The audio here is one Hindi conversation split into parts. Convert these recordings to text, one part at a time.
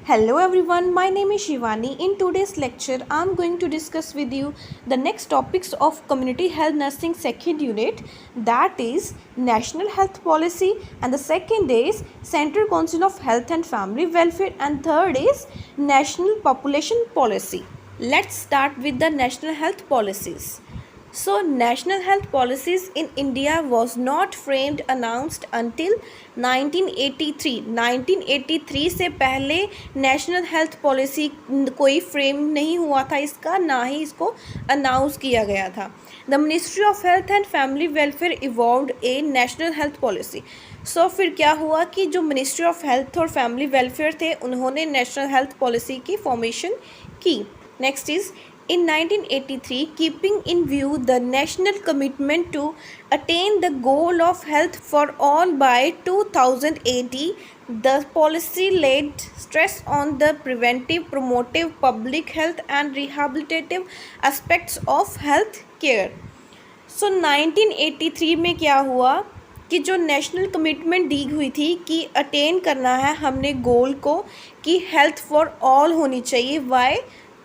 Hello everyone, my name is Shivani. In today's lecture, I am going to discuss with you the next topics of Community Health Nursing second unit, that is National Health Policy, and the second is Central Council of Health and Family Welfare, and third is National Population Policy. Let's start with the National Health Policies. So, national health policies in India was not framed announced until 1983. 1983 से पहले नेशनल हेल्थ पॉलिसी कोई फ्रेम नहीं हुआ था इसका, ना ही इसको अनाउंस किया गया था. The ministry of health and family welfare evolved a national health policy. So फिर क्या हुआ कि जो मिनिस्ट्री ऑफ हेल्थ और फैमिली वेलफेयर थे उन्होंने नेशनल हेल्थ पॉलिसी की फॉर्मेशन की. Next is in 1983, keeping in view the national commitment to attain the goal of health for all by 2000 AD, the policy laid stress on the preventive, promotive, public health and rehabilitative aspects of health care. So 1983 में क्या हुआ कि जो नेशनल कमिटमेंट दी हुई थी कि अटेन करना है हमने गोल को कि हेल्थ फॉर ऑल होनी चाहिए बाय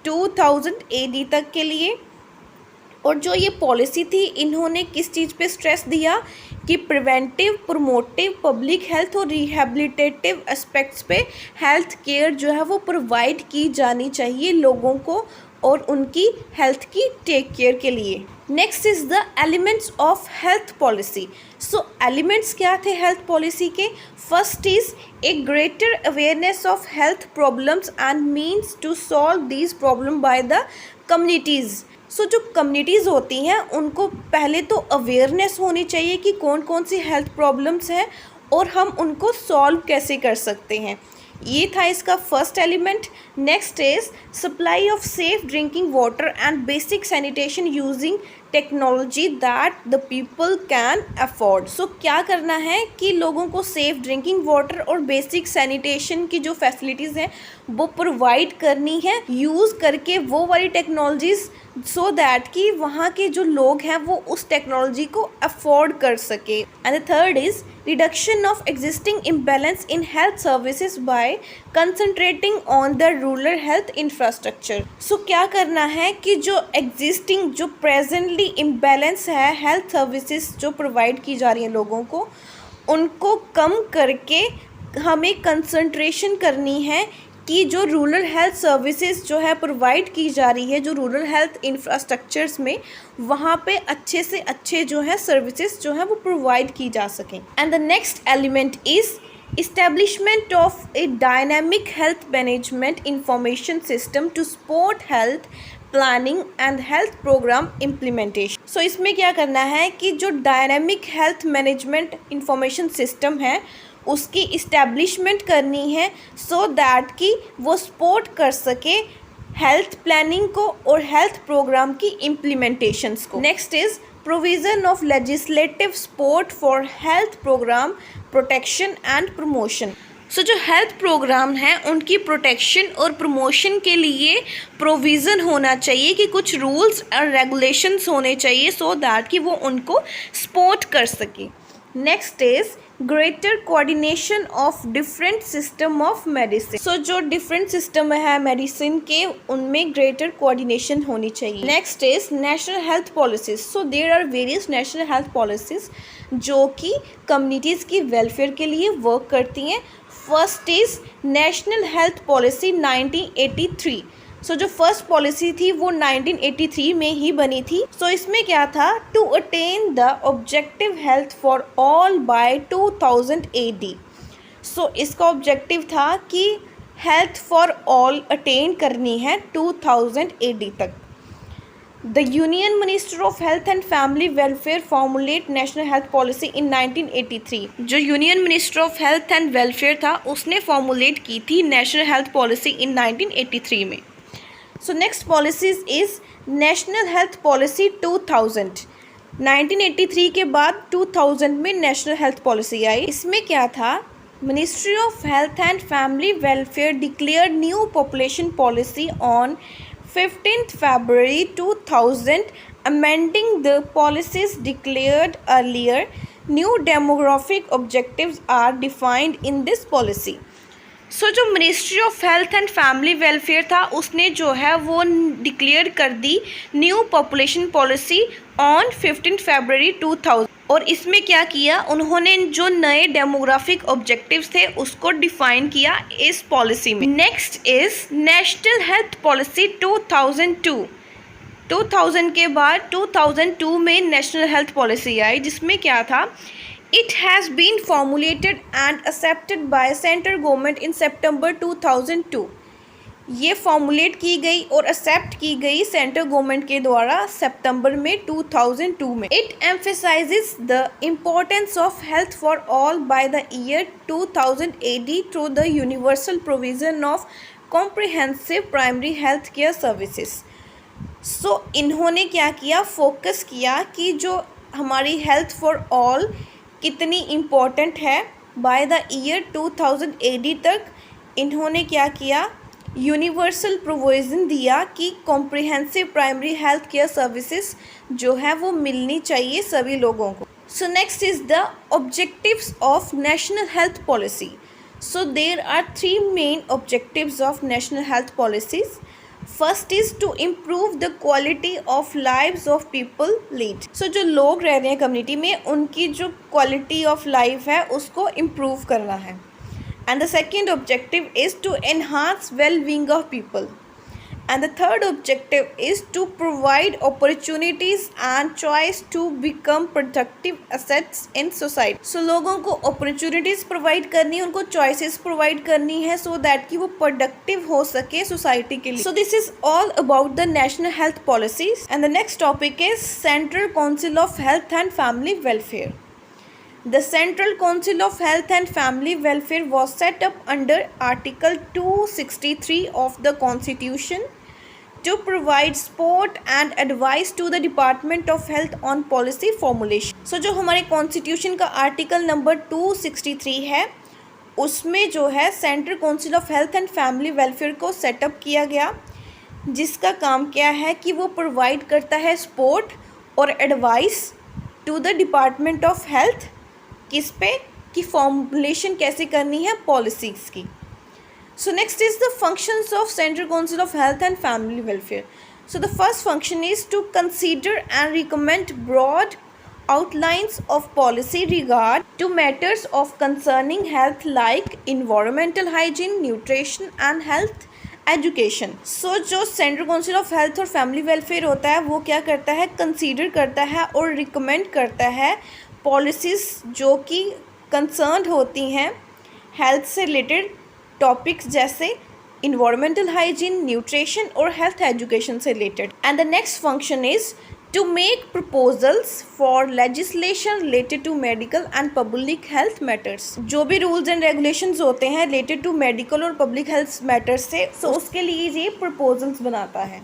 2000 AD तक के लिए. और जो ये पॉलिसी थी इन्होंने किस चीज़ पे स्ट्रेस दिया कि प्रिवेंटिव, प्रमोटिव, पब्लिक हेल्थ और रिहेबिलिटेटिव एस्पेक्ट्स पे हेल्थ केयर जो है वो प्रोवाइड की जानी चाहिए लोगों को और उनकी हेल्थ की टेक केयर के लिए. Next is the elements of health policy. So elements क्या थे हेल्थ पॉलिसी के? First is a greater awareness of health problems and means to solve these problem by the communities. So जो कम्युनिटीज़ होती हैं उनको पहले तो अवेयरनेस होनी चाहिए कि कौन कौन सी हेल्थ प्रॉब्लम्स हैं और हम उनको सॉल्व कैसे कर सकते हैं. ये था इसका first element. Next is supply of safe drinking water and basic sanitation using technology that the people can afford. So क्या करना है कि लोगों को सेफ ड्रिंकिंग वाटर और बेसिक सैनिटेशन की जो फैसिलिटीज़ हैं वो प्रोवाइड करनी है यूज़ करके वो वाली टेक्नोलॉजीज़ सो दैट कि वहाँ के जो लोग हैं वो उस टेक्नोलॉजी को अफोर्ड कर सके. And the third is reduction of existing imbalance in health services by concentrating on the rural health infrastructure. So क्या करना है कि जो एग्जिस्टिंग जो प्रेजेंटली इम्बैलेंस है हेल्थ सर्विसेज जो प्रोवाइड की जा रही हैं लोगों को उनको कम करके हमें कंसंट्रेशन करनी है कि जो रूरल हेल्थ सर्विसेज जो है प्रोवाइड की जा रही है जो रूरल हेल्थ इंफ्रास्ट्रक्चर्स में वहाँ पे अच्छे से अच्छे जो है सर्विसेज जो है वो प्रोवाइड की जा सकें. And the next element is establishment of a dynamic health management information system to support health planning and health program implementation. So इसमें क्या करना है कि जो dynamic health management information system है उसकी इस्टेब्लिशमेंट करनी है सो दैट कि वो सपोर्ट कर सके हेल्थ प्लानिंग को और हेल्थ प्रोग्राम की इम्प्लीमेंटेशंस को. Next is provision of legislative support for health program protection and promotion. So जो हेल्थ प्रोग्राम हैं उनकी प्रोटेक्शन और प्रमोशन के लिए प्रोविज़न होना चाहिए कि कुछ रूल्स और रेगुलेशंस होने चाहिए सो दैट कि वो उनको सपोर्ट कर सके. Next is greater coordination of different system of medicine. So जो डिफरेंट सिस्टम है मेडिसिन के उनमें ग्रेटर कोऑर्डिनेशन होनी चाहिए. Next is national health policies. So there are various national health policies जो कि कम्युनिटीज़ की वेलफेयर के लिए वर्क करती हैं. First is national health policy 1983. सो जो फर्स्ट पॉलिसी थी वो 1983 में ही बनी थी. सो इसमें क्या था? To attain the objective health for all by 2000 AD. So इसका ऑब्जेक्टिव था कि हेल्थ फॉर ऑल अटेन करनी है 2000 AD तक. The union minister of health and family welfare formulate national health policy in 1983. जो union minister of health and welfare था उसने फॉर्मुलेट की थी नेशनल हेल्थ पॉलिसी इन 1983 में. So next policies is National Health Policy 2000. 1983 के बाद 2000 में National Health Policy आई. इसमें क्या था? Ministry of Health and Family Welfare declared new population policy on 15th February 2000, amending the policies declared earlier. New demographic objectives are defined in this policy. सो जो ministry of health and family welfare था उसने जो है वो डिक्लेयर कर दी न्यू पॉपुलेशन पॉलिसी ऑन 15 फरवरी 2000। और इसमें क्या किया, उन्होंने जो नए डेमोग्राफिक ऑब्जेक्टिव्स थे उसको डिफाइन किया इस पॉलिसी में। Next is national health policy 2002। 2000 के बाद 2002 में नेशनल हेल्थ पॉलिसी आई, जिसमें क्या था, it has been formulated and accepted by central government in September 2002। ये फॉर्मुलेट की गई और एक्सेप्ट की गई सेंट्रल गवर्नमेंट के द्वारा सितंबर में 2002 में। It emphasizes the importance of health for all by the year 2000 AD through the universal provision of comprehensive primary health care services. So इन्होंने क्या किया, फोकस किया कि जो हमारी हेल्थ फॉर ऑल कितनी इम्पोर्टेंट है। बाय द ईयर 2000 AD तक इन्होंने क्या किया, यूनिवर्सल प्रोविज़न दिया कि comprehensive primary health care services जो है वो मिलनी चाहिए सभी लोगों को। So next is the objectives of national health policy. So there are 3 main objectives of national health policies. First is to improve the quality of lives of people lead. So जो लोग रह रहे हैं कम्युनिटी में उनकी जो क्वालिटी ऑफ लाइफ है उसको इम्प्रूव करना है। And the second objective is to enhance well being of people. And the third objective is to provide opportunities and choice to become productive assets in society. So लोगों को अपॉर्चुनिटीज़ प्रोवाइड करनी है, उनको चॉइसेस प्रोवाइड करनी है सो दैट कि वो प्रोडक्टिव हो सके सोसाइटी के लिए। So this is all about the national health policies. And the next topic is central council of health and family welfare. The Central Council of Health and Family Welfare was set up under Article 263 of the Constitution to provide support and advice to the Department of Health on policy formulation. So जो हमारे कॉन्स्टिट्यूशन का आर्टिकल नंबर 263 है उसमें जो है central council of health and family welfare को सेटअप किया गया, जिसका काम क्या है कि वो प्रोवाइड करता है सपोर्ट और advice to the department of health, किस पे कि फॉर्मुलेशन कैसे करनी है पॉलिसीज़ की। So next is the functions of central council of health and family welfare. So the first function is to consider and recommend broad outlines of policy regard to matters of concerning health like environmental hygiene, nutrition and health education. So जो सेंट्रल काउंसिल ऑफ हेल्थ और फैमिली वेलफेयर होता है वो क्या करता है, कंसीडर करता है और रिकमेंड करता है पॉलिसीज़ जो कि कंसर्न होती हैं हेल्थ से रिलेटेड टॉपिक्स जैसे इन्वायरमेंटल हाइजीन, न्यूट्रिशन और हेल्थ एजुकेशन से related. And the next function is to make proposals for legislation related to medical and public health matters। जो भी rules and regulations होते हैं related to medical और public health matters से so उसके लिए ये proposals बनाता है।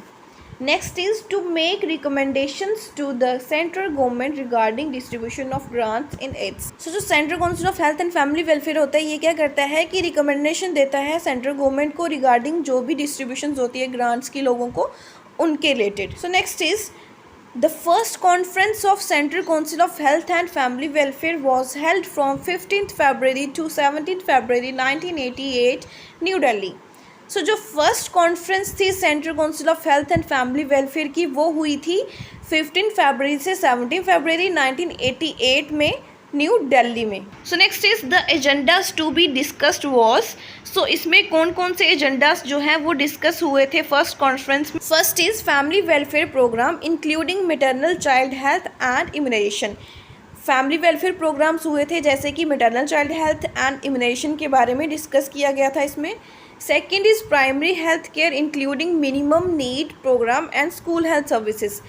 Next is to make recommendations to the central government regarding distribution of grants in AIDS। so जो Central Council of Health and Family Welfare होता है ये क्या करता है कि recommendation देता है सेंट्रल गवर्नमेंट को regarding जो भी distributions होती है grants की लोगों को उनके related। so next is the first conference of Central Council of Health and Family Welfare was held from 15th February to 17th February 1988 New Delhi। so जो फर्स्ट कॉन्फ्रेंस थी central council of health and family welfare की वो हुई थी 15 फरवरी से 17 फरवरी 1988 में न्यू दिल्ली में। So next is the agendas to be discussed was. So इसमें कौन कौन से एजेंडाज जो हैं वो डिस्कस हुए थे फर्स्ट कॉन्फ्रेंस में। First is family welfare programme including maternal child health and immunization. Family welfare programmes हुए थे जैसे कि maternal child health and immunization के बारे में डिस्कस किया गया था इसमें। Second is primary health care including minimum need programme and school health services.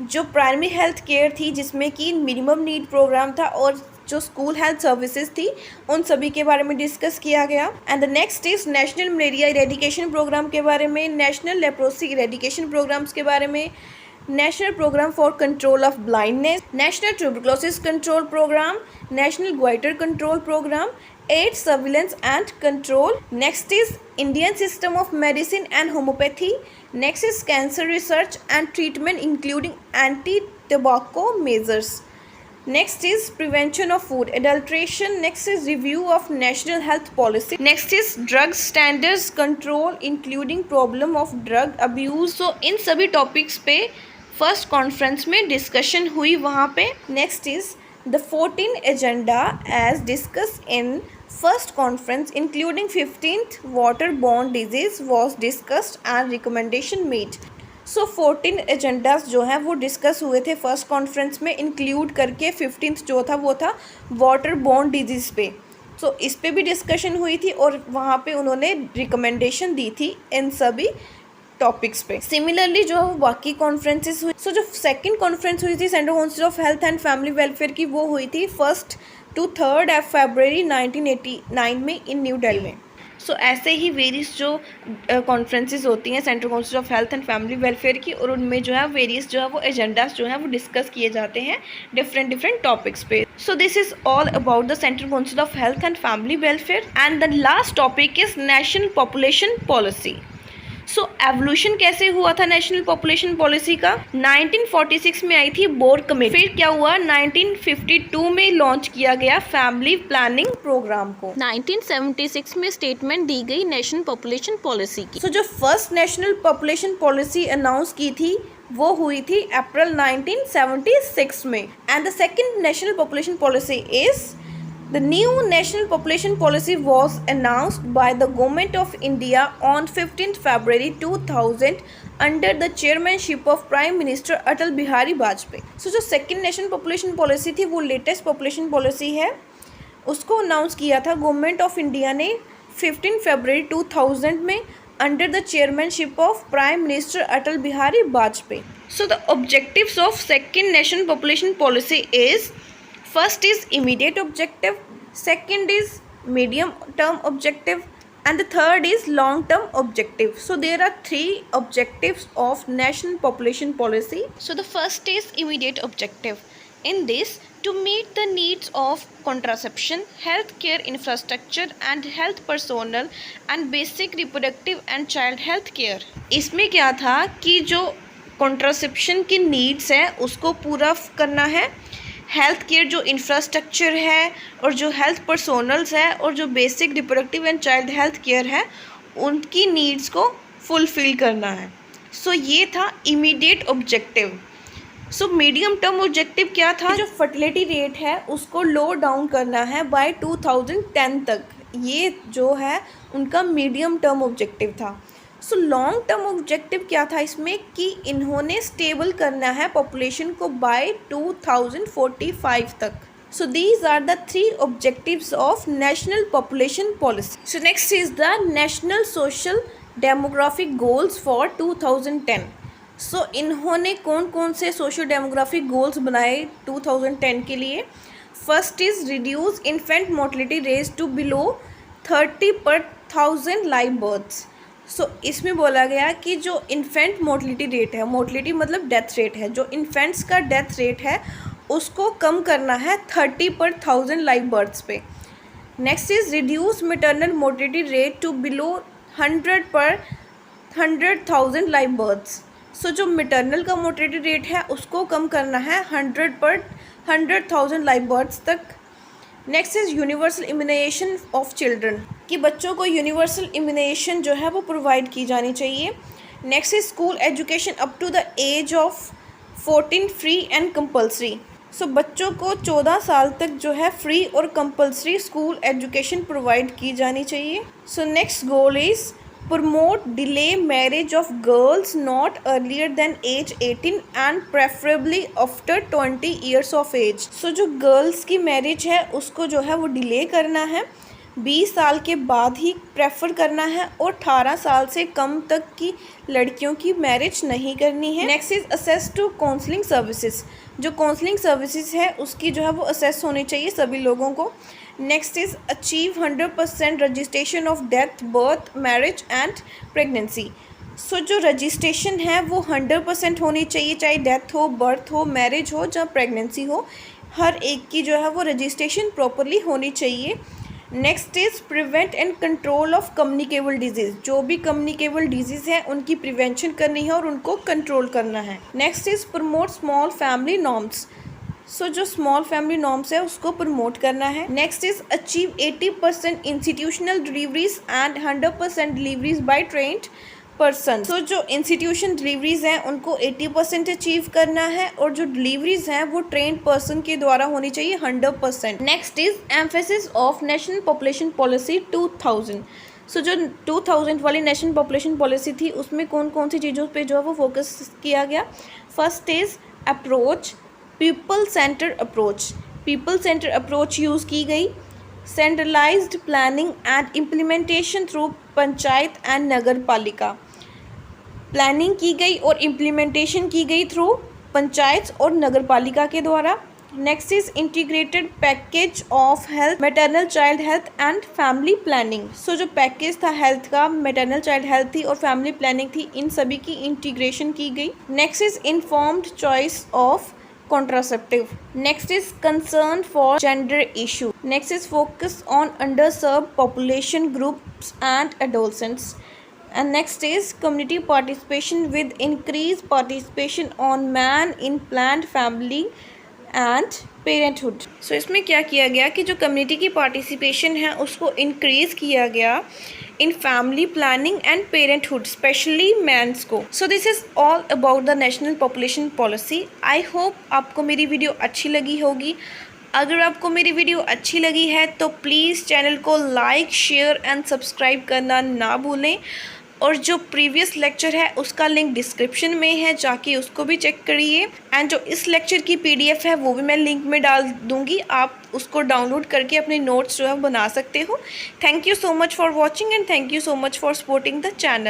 जो प्राइमरी हेल्थ केयर थी जिसमें कि मिनिमम नीड प्रोग्राम था और जो स्कूल हेल्थ सर्विसेज थी उन सभी के बारे में डिस्कस किया गया। And the next is national malaria eradication programme के बारे में, नेशनल लेप्रोसी इरेडिकेशन प्रोग्राम्स के बारे में, national programme for control of blindness, national tuberculosis control programme, national goitre control programme, AIDS surveillance and control. Next is Indian system of medicine and homeopathy. Next is cancer research and treatment including anti tobacco measures. Next is prevention of food adulteration. Next is review of national health policy. Next is drug standards control including problem of drug abuse. So इन सभी टॉपिक्स पे फर्स्ट कॉन्फ्रेंस में डिस्कशन हुई वहाँ पे. Next is the 14 agenda as discussed in first conference including 15th waterborne disease was discussed and recommendation made. So 14 agendas जो हैं वो डिस्कस हुए थे फर्स्ट कॉन्फ्रेंस में, इंक्लूड करके 15th जो था वो था वाटर बॉर्न डिजीज़ पे. सो इस पे भी डिस्कशन हुई थी और वहाँ पे उन्होंने रिकमेंडेशन दी थी इन सभी टॉपिक्स पे. सिमिलरली जो बाकी कॉन्फ्रेंसेस हुई, सो जो सेकंड कॉन्फ्रेंस हुई थी central council of health and family welfare की, वो हुई थी 1 to 3 फरवरी 1989 में इन न्यू दिल्ली में. सो ऐसे ही वेरियस जो कॉन्फ्रेंसेस होती हैं central council of health and family welfare की, और उनमें जो है वेरियस जो है वो एजेंडास जो है वो डिस्कस किए जाते हैं डिफरेंट टॉपिक्स पे. So this is all about the central council of health and family welfare. And the last topic is national population policy. So evolution कैसे हुआ था नेशनल पॉपुलेशन पॉलिसी का? 1946 में आई थी बोर कमेटी. फिर क्या हुआ, 1952 में लॉन्च किया गया फैमिली प्लानिंग प्रोग्राम को. 1976 में स्टेटमेंट दी गई नेशनल पॉपुलेशन पॉलिसी की. सो जो first national population policy announce की थी वो हुई थी अप्रैल 1976 में. And the second national population policy is The new national population policy was announced by the Government of India on 15th February 2000 under the chairmanship of Prime Minister Atal Bihari Vajpayee. So जो second national population policy थी वो latest population policy है, उसको अनाउंस किया था गवर्नमेंट ऑफ इंडिया ने 15 फरवरी 2000 में under the chairmanship of prime minister Atal Bihari Vajpayee. So the objectives of second national population policy is, first is immediate objective, second is medium term objective, and the third is long term objective. So there are 3 objectives of national population policy. So the first is immediate objective. In this, to meet the needs of contraception, healthcare infrastructure and health personnel and basic reproductive and child health care. इसमें क्या था कि जो कॉन्ट्रासेप्शन की नीड्स है उसको पूरा करना है, हेल्थ केयर जो इंफ्रास्ट्रक्चर है और जो हेल्थ पर्सोनल्स है और जो basic reproductive and child health care है उनकी नीड्स को फुलफ़िल करना है. सो ये था immediate objective. So medium term objective क्या था, जो फर्टिलिटी रेट है उसको लो डाउन करना है बाय 2010 तक. ये जो है उनका मीडियम टर्म ऑब्जेक्टिव था. सो लॉन्ग टर्म ऑब्जेक्टिव क्या था इसमें कि इन्होंने स्टेबल करना है पॉपुलेशन को बाय 2045 तक. So these are the 3 objectives of national population policy. So next is the national social demographic goals for 2010. So इन्होंने कौन कौन से सोशल डेमोग्राफिक गोल्स बनाए 2010 के लिए? First is reduce infant mortality rate to below 30 per 1000 live births. So इसमें बोला गया कि जो इन्फेंट मोर्टलिटी रेट है, मोर्टलिटी मतलब डेथ रेट है, जो इन्फेंट्स का डेथ रेट है उसको कम करना है 30 per 1000 लाइव बर्थ्स पे. Next is reduce maternal mortality rate to below 100 per 100,000 live births. So जो मैटरनल का मोर्टलिटी रेट है उसको कम करना है 100 per 100,000 लाइव बर्थ्स तक. Next is universal immunisation of children, कि बच्चों को यूनिवर्सल इम्यूनाइजेशन जो है वो प्रोवाइड की जानी चाहिए. Next is school education up to the age of 14 free and compulsory. So बच्चों को 14 साल तक जो है फ्री और कंपल्सरी स्कूल एजुकेशन प्रोवाइड की जानी चाहिए. So next goal is promote delay marriage of girls not earlier than age 18 and preferably after 20 years of age. So जो गर्ल्स की मैरिज है उसको जो है वो डिले करना है, 20 साल के बाद ही प्रेफर करना है और 18 साल से कम तक की लड़कियों की मैरिज नहीं करनी है. Next is assess to counselling services, जो काउंसलिंग सर्विसेज है उसकी जो है वो असेस होनी चाहिए सभी लोगों को. Next is achieve 100% registration of death, birth, marriage and pregnancy. So जो रजिस्ट्रेशन है वो 100% होनी चाहिए, चाहे डेथ हो, बर्थ हो, मैरिज हो, या प्रेगनेंसी हो, हर एक की जो है वो रजिस्ट्रेशन प्रॉपरली होनी चाहिए. Next is prevent and control of communicable disease, जो भी कम्युनिकेबल डिजीज़ है उनकी प्रिवेंशन करनी है और उनको कंट्रोल करना है. Next is promote small family norms. So जो स्मॉल फैमिली नॉर्म्स है उसको प्रमोट करना है। Next is achieve 80% institutional deliveries and 100% deliveries by trained person. So जो इंस्टीट्यूशन डिलीवरीज हैं उनको 80% अचीव करना है और जो डिलीवरीज हैं वो ट्रेन्ड पर्सन के द्वारा होनी चाहिए 100%। Next is emphasis of national population policy 2000। सो जो 2000 वाली नेशनल पॉपुलेशन पॉलिसी थी उसमें कौन कौन सी चीज़ों पे जो है वो फोकस किया गया। First is approach, people center approach. People center approach use की गई। Centralized planning and implementation through panchayat and Nagar Palika. Planning की गई और इम्प्लीमेंटेशन की गई थ्रू पंचायत और नगर पालिका के द्वारा। Next is integrated package of health, maternal child health and family planning. So जो पैकेज था हेल्थ का, मैटरनल चाइल्ड हेल्थ थी और फैमिली प्लानिंग थी, इन सभी की इंटीग्रेशन की गई। Next is informed choice of contraceptive. Next is concern for gender issue. Next is focus on underserved population groups and adolescents. And next is community participation with increased participation on man in planned family and parenthood. So इसमें क्या किया गया कि जो कम्युनिटी की पार्टिसिपेशन है उसको इंक्रीज़ किया गया in family planning and parenthood, specially mans को। So this is all about the national population policy. I hope आपको मेरी वीडियो अच्छी लगी होगी। अगर आपको मेरी वीडियो अच्छी लगी है तो प्लीज़ चैनल को लाइक, शेयर एंड सब्सक्राइब करना ना भूलें और जो प्रीवियस लेक्चर है उसका लिंक डिस्क्रिप्शन में है, जाके उसको भी चेक करिए। एंड जो इस लेक्चर की PDF है वो भी मैं लिंक में डाल दूँगी, आप उसको डाउनलोड करके अपने नोट्स जो है बना सकते हो। Thank you so much for watching and thank you so much for supporting the channel.